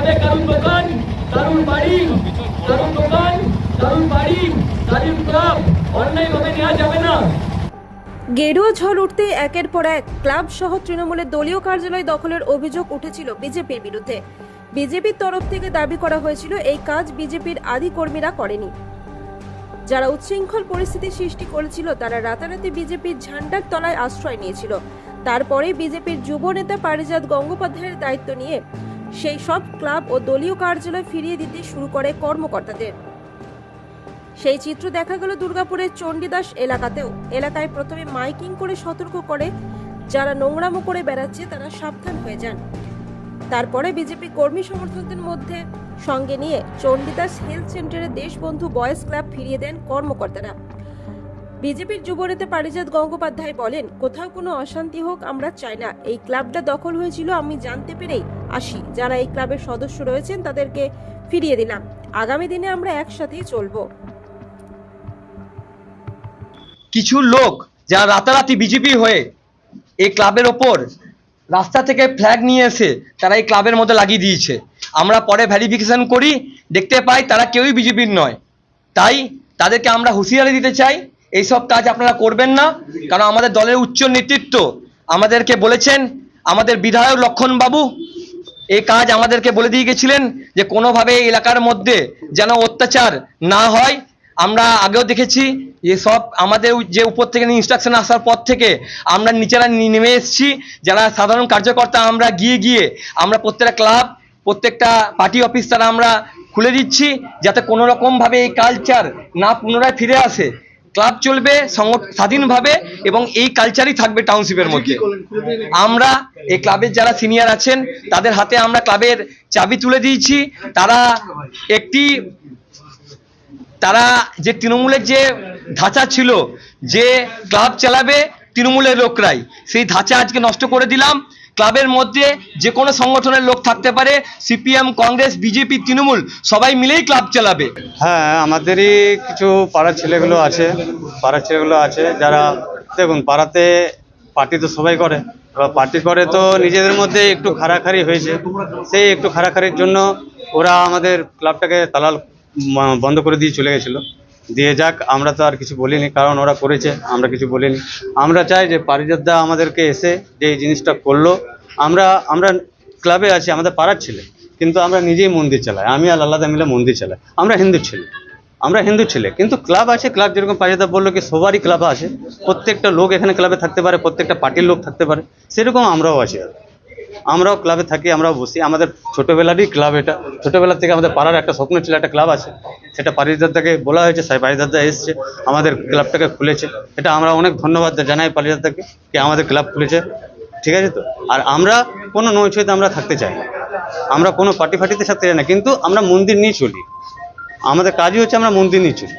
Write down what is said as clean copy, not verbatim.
যাবে কারুর দোকান, কারুর বাড়ি, কারুর দোকান, কারুর বাড়ি, কারুর ক্লাব অন্যায়ভাবে নেওয়া যাবে না। গেরুয়া ঝড় উঠতে একের পর এক ক্লাব সহ তৃণমূলের দলীয় কার্যালয় দখলের অভিযোগ উঠেছিল বিজেপির বিরুদ্ধে। বিজেপির তরফ থেকে দাবি করা হয়েছিল এই কাজ বিজেপির আদি কর্মীরা করেনি। যারা উচ্ছৃঙ্খল পরিস্থিতি সৃষ্টি করেছিল তারা রাতারাতি বিজেপির ঝান্ডার তলায় আশ্রয় নিয়েছিল। তারপরে বিজেপির যুব নেতা পারিজাত গঙ্গোপাধ্যায়ের দায়িত্ব নিয়ে সেই সব ক্লাব ও দলীয় কার্যালয় ফিরিয়ে দিতে শুরু করে কর্মকর্তাদের। সেই চিত্র দেখা গেল দুর্গাপুরের চণ্ডীদাস এলাকাতেও। এলাকায় প্রথমে মাইকিং করে সতর্ক করে যারা নোংরামো করে বেড়াচ্ছে তারা সাবধান হয়ে যান। তারপরে বিজেপি কর্মী সমর্থকদের মধ্যে সঙ্গে নিয়ে চণ্ডীদাস হেলথ সেন্টারে দেশবন্ধু বয়েজ ক্লাব ফিরিয়ে দেন কর্মকর্তারা। বিজেপির যুবনেতা পারিজাত গঙ্গোপাধ্যায় বলেন, কোথাও কোনো অশান্তি হোক আমরা চাই না। এই ক্লাবটা দখল হয়েছিল আমি জানতে পেরেই আসি। যারা এই ক্লাবের সদস্য রয়েছেন তাদেরকে ফিরিয়ে দিলাম। আগামী দিনে আমরা একসাথেই চলবো। কিছু লোক যারা রাতারাতি বিজেপি হয়ে এই ক্লাবের ওপর রাস্তা থেকে ফ্ল্যাগ নিয়ে এসে তারা এই ক্লাবের মধ্যে লাগিয়ে দিয়েছে। আমরা পরে ভেরিফিকেশন করি, দেখতে পাই তারা কেউই বিজেপির নয়। তাই তাদেরকে আমরা হুঁশিয়ারি দিতে চাই, এইসব কাজ আপনারা করবেন না। কারণ আমাদের দলের উচ্চ নেতৃত্ব আমাদেরকে বলেছেন, আমাদের বিধায়ক লক্ষণবাবু এই কাজ আমাদেরকে বলে দিয়ে গেছিলেন যে কোনোভাবে এই এলাকার মধ্যে যেন অত্যাচার না হয়। আমরা আগেও দেখেছি যে সব আমাদের যে উপর থেকে ইনস্ট্রাকশন আসার পর থেকে আমরা নিচেরা নেমে এসেছি, যারা সাধারণ কার্যকর্তা আমরা গিয়ে আমরা প্রত্যেকটা ক্লাব, প্রত্যেকটা পার্টি অফিস তারা আমরা খুলে দিচ্ছি, যাতে কোনো রকমভাবে এই কালচার না পুনরায় ফিরে আসে। ক্লাব চলবে স্বাধীনভাবে এবং এই কালচারই থাকবে টাউনশিপের মধ্যে। আমরা এই ক্লাবের যারা সিনিয়র আছেন তাদের হাতে আমরা ক্লাবের চাবি তুলে দিয়েছি। তারা যে তৃণমূলের যে ধাঁচা ছিল যে ক্লাব চালাবে তৃণমূলের লোকরাই, সেই ধাঁচা আজকে নষ্ট করে দিলাম। ক্লাবের মধ্যে যে কোনো সংগঠনের লোক থাকতে পারে, সিপিএম, কংগ্রেস, বিজেপি, তৃণমূল সবাই মিলেই ক্লাব চালাবে। হ্যাঁ, আমাদেরই কিছু পাড়ার ছেলেগুলো আছে যারা, দেখুন পাড়াতে পার্টি তো সবাই করে, এবার পার্টি করে তো নিজেদের মধ্যে একটু খাড়াখাড়ি হয়েছে। সেই একটু খাড়াখাড়ির জন্য ওরা আমাদের ক্লাবটাকে তালা বন্ধ করে দিয়ে চলে গেছিলো। দিয়ে যাক, আমরা তো আর কিছু বলিনি, কারণ ওরা করেছে, আমরা কিছু বলিনি। আমরা চাই যে পারিজাতদা আমাদেরকে এসে যে এই জিনিসটা করলো, আমরা ক্লাবে আছি, আমাদের পাড়ার ছেলে, কিন্তু আমরা নিজেই মন্দির চালাই। আমি আর আলাদা মিলে মন্দির চালাই। আমরা হিন্দু ছেলে, কিন্তু ক্লাব আছে। ক্লাব যেরকম পারিজাতদা বললো কি সবারই ক্লাব আছে, প্রত্যেকটা লোক এখানে ক্লাবে থাকতে পারে, প্রত্যেকটা পার্টির লোক থাকতে পারে, সেরকম আমরাও আছি। আমরাও ক্লাবে থাকি, আমরাও বসি। আমাদের ছোটোবেলারই ক্লাব এটা। ছোটোবেলা থেকে আমাদের পাড়ার একটা স্বপ্ন ছিল, একটা ক্লাব আছে। সেটা পারিজাতদাকে বলা হয়েছে, পারিজাতদা এসছে, আমাদের ক্লাবটাকে খুলেছে। এটা আমরা অনেক ধন্যবাদ জানাই পারিজাতদাকে কি আমাদের ক্লাব খুলেছে। ঠিক আছে তো? আর আমরা কোনো নৈছতে আমরা থাকতে চাই না, আমরা কোনো পার্টি ফাটিতে থাকতে চাই না, কিন্তু আমরা মন্দির নিয়ে চলি। আমাদের কাজই হচ্ছে আমরা মন্দির নিয়ে চলি।